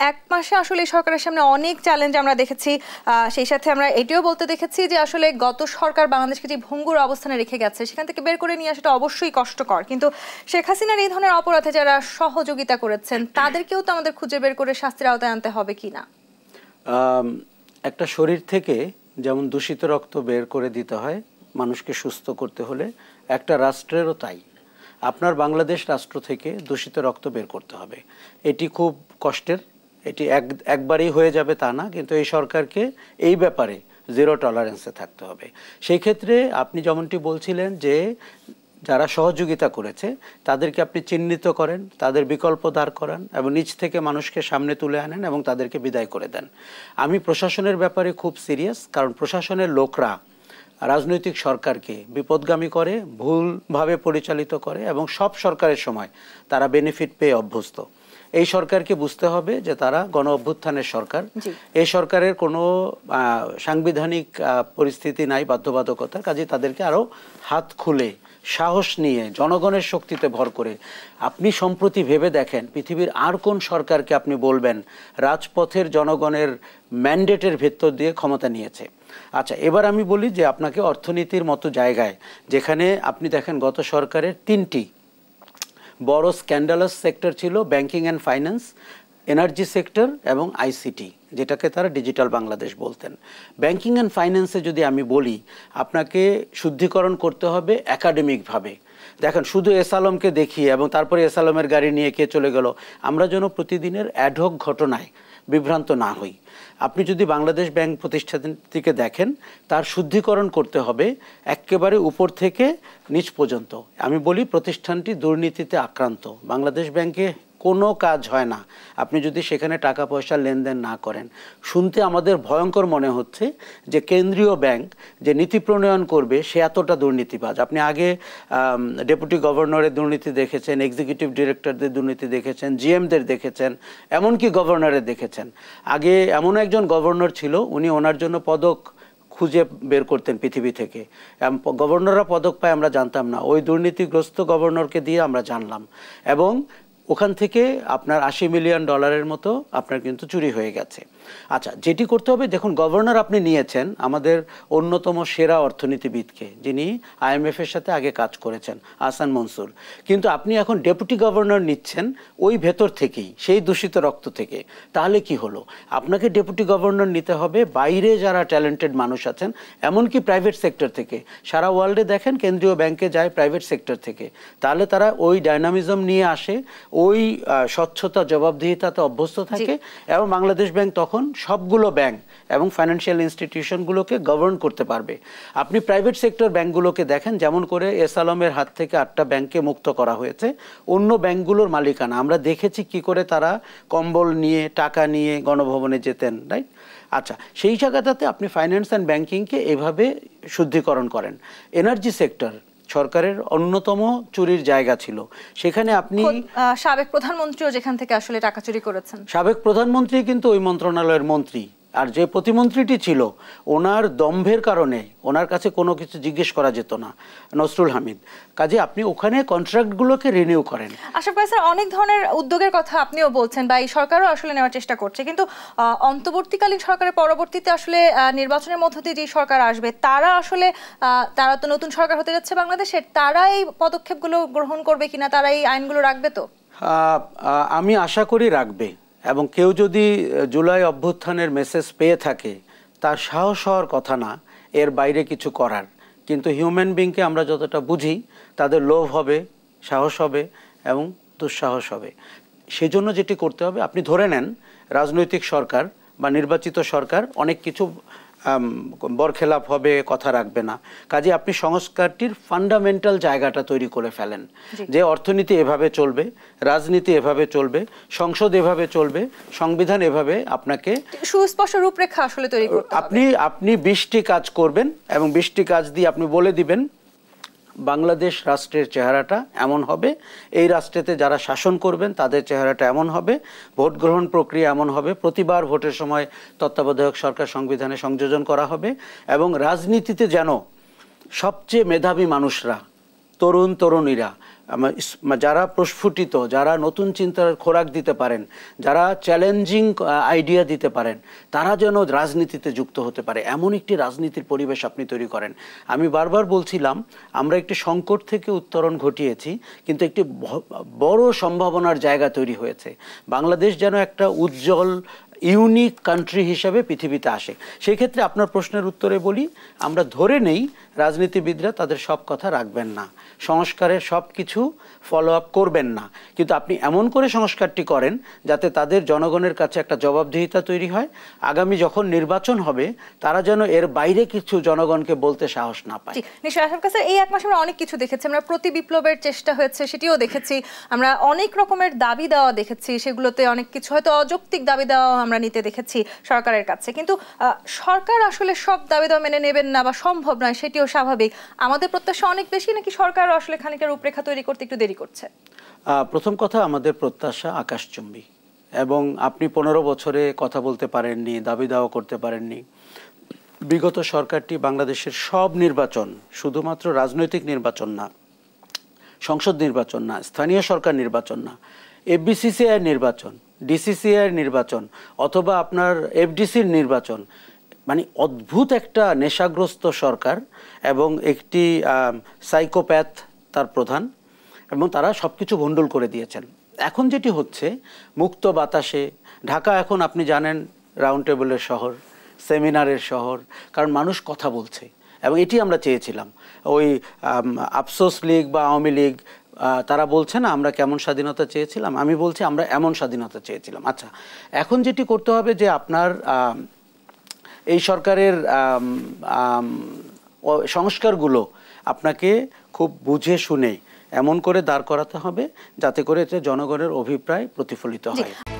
এক মাসে আসলে এই সরকারের সামনে অনেক চ্যালেঞ্জ আমরা দেখেছি। সেই সাথে আমরা এটিও বলতে দেখেছি যে আসলে গত সরকার বাংলাদেশকে যে ভঙ্গুর অবস্থানে রেখে গেছে সেখান থেকে বের করে নিয়ে আসাটা অবশ্যই কষ্টকর, কিন্তু শেখ হাসিনার এই ধরনের অপরাধে যারা সহযোগিতা করেছেন তাদেরকেও তো আমাদের খুঁজে বের করে শাস্তির আওতায় আনতে হবে কি না? একটা শরীর থেকে যেমন দূষিত রক্ত বের করে দিতে হয় মানুষকে সুস্থ করতে হলে, একটা রাষ্ট্রেরও তাই। আপনার বাংলাদেশ রাষ্ট্র থেকে দূষিত রক্ত বের করতে হবে। এটি খুব কষ্টের, এটি একবারেই হয়ে যাবে তা না, কিন্তু এই সরকারকে এই ব্যাপারে জিরো টলারেন্সে থাকতে হবে। সেই ক্ষেত্রে আপনি যেমনটি বলছিলেন যে যারা সহযোগিতা করেছে তাদেরকে আপনি চিহ্নিত করেন, তাদের বিকল্প দাঁড় করান এবং নিজ থেকে মানুষকে সামনে তুলে আনেন এবং তাদেরকে বিদায় করে দেন। আমি প্রশাসনের ব্যাপারে খুব সিরিয়াস, কারণ প্রশাসনের লোকরা রাজনৈতিক সরকারকে বিপদগামী করে, ভুলভাবে পরিচালিত করে এবং সব সরকারের সময় তারা বেনিফিট পেয়ে অভ্যস্ত। এই সরকারকে বুঝতে হবে যে তারা গণ অভ্যুত্থানের সরকার। এই সরকারের কোনো সাংবিধানিক পরিস্থিতি নাই, বাধ্যবাধকতা, কাজে তাদেরকে আরও হাত খুলে সাহস নিয়ে জনগণের শক্তিতে ভর করে আপনি সম্প্রতি ভেবে দেখেন পৃথিবীর আর কোন সরকারকে আপনি বলবেন রাজপথের জনগণের ম্যান্ডেটের ভেতর দিয়ে ক্ষমতা নিয়েছে। আচ্ছা, এবার আমি বলি যে আপনাকে অর্থনীতির মতো জায়গায় যেখানে আপনি দেখেন গত সরকারের 3টি বড় স্ক্যান্ডালাস সেক্টর ছিল, banking and finance, energy sector এবং আইসিটি, যেটাকে তারা ডিজিটাল বাংলাদেশ বলতেন। ব্যাংকিং অ্যান্ড ফাইন্যান্সে যদি আমি বলি আপনাকে শুদ্ধিকরণ করতে হবে একাডেমিকভাবে। দেখেন শুধু এস আলমকে দেখিয়ে এবং তারপরে এস আলমের গাড়ি নিয়ে কে চলে গেল, আমরা যেন প্রতিদিনের অ্যাডহক ঘটনায় বিভ্রান্ত না হই। আপনি যদি বাংলাদেশ ব্যাংক প্রতিষ্ঠানটিকে দেখেন তার শুদ্ধিকরণ করতে হবে একেবারে উপর থেকে নিচ পর্যন্ত। আমি বলি প্রতিষ্ঠানটি দুর্নীতিতে আক্রান্ত। বাংলাদেশ ব্যাংকে কোনো কাজ হয় না আপনি যদি সেখানে টাকা পয়সা লেনদেন না করেন। শুনতে আমাদের ভয়ঙ্কর মনে হচ্ছে যে কেন্দ্রীয় ব্যাংক যে নীতি প্রণয়ন করবে সে এতটা দুর্নীতিবাজ। আপনি আগে ডেপুটি গভর্নরের দুর্নীতি দেখেছেন, এক্সিকিউটিভ ডিরেক্টরদের দুর্নীতি দেখেছেন, জিএমদের দেখেছেন, এমনকি গভর্নরের দেখেছেন। আগে এমন একজন গভর্নর ছিল উনি ওনার জন্য পদক খুঁজে বের করতেন পৃথিবী থেকে। গভর্নররা পদক পায় আমরা জানতাম না, ওই দুর্নীতিগ্রস্ত গভর্নরকে দিয়ে আমরা জানলাম এবং ওখান থেকে আপনার $80 মিলিয়ন মতো আপনার কিন্তু চুরি হয়ে গেছে। আচ্ছা, যেটি করতে হবে, দেখুন গভর্নর আপনি নিয়েছেন আমাদের অন্যতম সেরা অর্থনীতিবিদকে, যিনি IMF-এর সাথে আগে কাজ করেছেন, আহসান মনসুর, কিন্তু আপনি এখন ডেপুটি গভর্নর নিচ্ছেন ওই ভেতর থেকেই, সেই দূষিত রক্ত থেকে। তাহলে কি হলো? আপনাকে ডেপুটি গভর্নর নিতে হবে বাইরে যারা ট্যালেন্টেড মানুষ আছেন, এমনকি প্রাইভেট সেক্টর থেকে। সারা ওয়ার্ল্ডে দেখেন কেন্দ্রীয় ব্যাংকে যায় প্রাইভেট সেক্টর থেকে, তাহলে তারা ওই ডাইনামিজম নিয়ে আসে, ওই স্বচ্ছতা জবাবদিহিতাতে অভ্যস্ত থাকে এবং বাংলাদেশ ব্যাংক তখন সবগুলো ব্যাংক এবং ফাইন্যান্সিয়াল ইনস্টিটিউশনগুলোকে গভর্ন করতে পারবে। আপনি প্রাইভেট সেক্টর ব্যাংকগুলোকে দেখেন, যেমন করে এস আলমের হাত থেকে 8টা ব্যাংককে মুক্ত করা হয়েছে, অন্য ব্যাংকগুলোর মালিকানা আমরা দেখেছি কি করে তারা কম্বল নিয়ে টাকা নিয়ে গণভবনে যেতেন, রাইট? আচ্ছা, সেই জায়গাটাতে আপনি ফাইন্যান্স অ্যান্ড ব্যাংকিংকে এভাবে শুদ্ধিকরণ করেন। এনার্জি সেক্টর সরকারের অন্যতম চুরির জায়গা ছিল, সেখানে আপনি সাবেক প্রধানমন্ত্রীও যেখান থেকে আসলে টাকা চুরি করেছেন। সাবেক প্রধানমন্ত্রী কিন্তু ওই মন্ত্রণালয়ের মন্ত্রী, আর যে প্রতিমন্ত্রীটি ছিল ওনার দম্ভের কারণে ওনার কাছে কোনো কিছু জিজ্ঞেস করা যেত না, নসরুল হামিদ। কাজে আপনি ওখানে কন্ট্রাক্টগুলোকে রিনিউ করেন। আশরাফ ভাই, স্যার অনেক ধরনের উদ্যোগের কথা আপনিও বলছেন বা এই সরকারও আসলে নেওয়ার চেষ্টা করছে, কিন্তু অন্তর্বর্তীকালীন সরকারের পরবর্তীতে আসলে নির্বাচনের মধ্য দিয়ে যে সরকার আসবে তারা তো নতুন সরকার হতে যাচ্ছে বাংলাদেশের, তারা এই পদক্ষেপগুলো গ্রহণ করবে কিনা, তারা এই আইনগুলো রাখবে? তো আমি আশা করি রাখবে, এবং কেউ যদি জুলাই অভ্যুত্থানের মেসেজ পেয়ে থাকে তার সাহস হওয়ার কথা না এর বাইরে কিছু করার। কিন্তু হিউম্যান বিংকে আমরা যতটা বুঝি তাদের লোভ হবে, সাহস হবে এবং দুঃসাহস হবে। সেজন্য যেটি করতে হবে, আপনি ধরে নেন রাজনৈতিক সরকার বা নির্বাচিত সরকার অনেক কিছু বরখেলাপ হবে, কথা রাখবে না। কাজে আপনি সংস্কারটির ফান্ডামেন্টাল জায়গাটা তৈরি করে ফেলেন যে অর্থনীতি এভাবে চলবে, রাজনীতি এভাবে চলবে, সংসদ এভাবে চলবে, সংবিধান এভাবে, আপনাকে সুস্পষ্ট রূপরেখা আসলে তৈরি করতে হবে। আপনি 20টি কাজ করবেন এবং 20টি কাজ দিয়ে আপনি বলে দিবেন বাংলাদেশ রাষ্ট্রের চেহারাটা এমন হবে, এই রাষ্ট্রেতে যারা শাসন করবেন তাদের চেহারাটা এমন হবে, ভোট গ্রহণ প্রক্রিয়া এমন হবে, প্রতিবার ভোটের সময় তত্ত্বাবধায়ক সরকার সংবিধানে সংযোজন করা হবে এবং রাজনীতিতে যেন সবচেয়ে মেধাবী মানুষরা তরুণ তরুণীরা যারা প্রস্ফুটিত, যারা নতুন চিন্তার খোরাক দিতে পারেন, যারা চ্যালেঞ্জিং আইডিয়া দিতে পারেন, তারা যেন রাজনীতিতে যুক্ত হতে পারে এমন একটি রাজনীতির পরিবেশ আপনি তৈরি করেন। আমি বারবার বলছিলাম আমরা একটি সংকট থেকে উত্তরণ ঘটিয়েছি, কিন্তু একটি বড় সম্ভাবনার জায়গা তৈরি হয়েছে। বাংলাদেশ যেন একটা উজ্জ্বল ইউনিক কান্ট্রি হিসাবে পৃথিবীতে আসে। সেই ক্ষেত্রে আপনার প্রশ্নের উত্তরে বলি, আমরা ধরে নেই রাজনীতিবিদরা তাদের সব কথা রাখবেন না, সংস্কারের সব কিছু ফলো আপ করবেন না, কিন্তু আপনি এমন করে সংস্কারটি করেন যাতে তাদের জনগণের কাছে একটা জবাবদিহিতা তৈরি হয়। আগামী যখন নির্বাচন হবে তারা যেন এর বাইরে কিছু জনগণকে বলতে সাহস না পায়। নিশ্চয়ই আশরাফ কাছে, এই এক মাসে আমরা অনেক কিছু দেখেছি, আমরা প্রতি বিপ্লবের চেষ্টা হয়েছে সেটিও দেখেছি, আমরা অনেক রকমের দাবি দেওয়া দেখেছি, সেগুলোতে অনেক কিছু হয়তো অযৌক্তিক দাবি দেওয়া আমরা নিতে দেখেছি সরকারের কাছে, কিন্তু সরকার আসলে সব দাবি দেওয়া মেনে নেবেন না বা সম্ভব নয় সেটিও স্বাভাবিক। আমাদের প্রত্যাশা অনেক বেশি, নাকি সরকার আসলে খানিকের রূপরেখা তৈরি করতে একটু দেরি করছে? প্রথম কথা, আমাদের প্রত্যাশা আকাশচুম্বী, এবং আপনি 15 বছরে কথা বলতে পারেননি, দাবি দাওয়া করতে পারেননি। বিগত সরকারটি বাংলাদেশের সব নির্বাচন, শুধুমাত্র রাজনৈতিক নির্বাচন না, সংসদ নির্বাচন না, স্থানীয় সরকার নির্বাচন না, এফবিসিসিআই নির্বাচন, ডিসিসিআই নির্বাচন অথবা আপনার এফডিসির নির্বাচন, মানে অদ্ভুত একটা নেশাগ্রস্ত সরকার এবং একটি সাইকোপ্যাথ তার প্রধান, এবং তারা সব কিছু ভণ্ডুল করে দিয়েছেন। এখন যেটি হচ্ছে, মুক্ত বাতাসে ঢাকা এখন আপনি জানেন রাউন্ড টেবিলের শহর, সেমিনারের শহর, কারণ মানুষ কথা বলছে, এবং এটি আমরা চেয়েছিলাম। ওই আফসোস লীগ বা আওয়ামী লীগ তারা বলছে না আমরা কেমন স্বাধীনতা চেয়েছিলাম, আমি বলছি আমরা এমন স্বাধীনতা চেয়েছিলাম। আচ্ছা, এখন যেটি করতে হবে যে আপনার এই সরকারের সংস্কারগুলো আপনাকে খুব বুঝে শুনে এমন করে দাঁড় করাতে হবে যাতে করে এতে জনগণের অভিপ্রায় প্রতিফলিত হয়।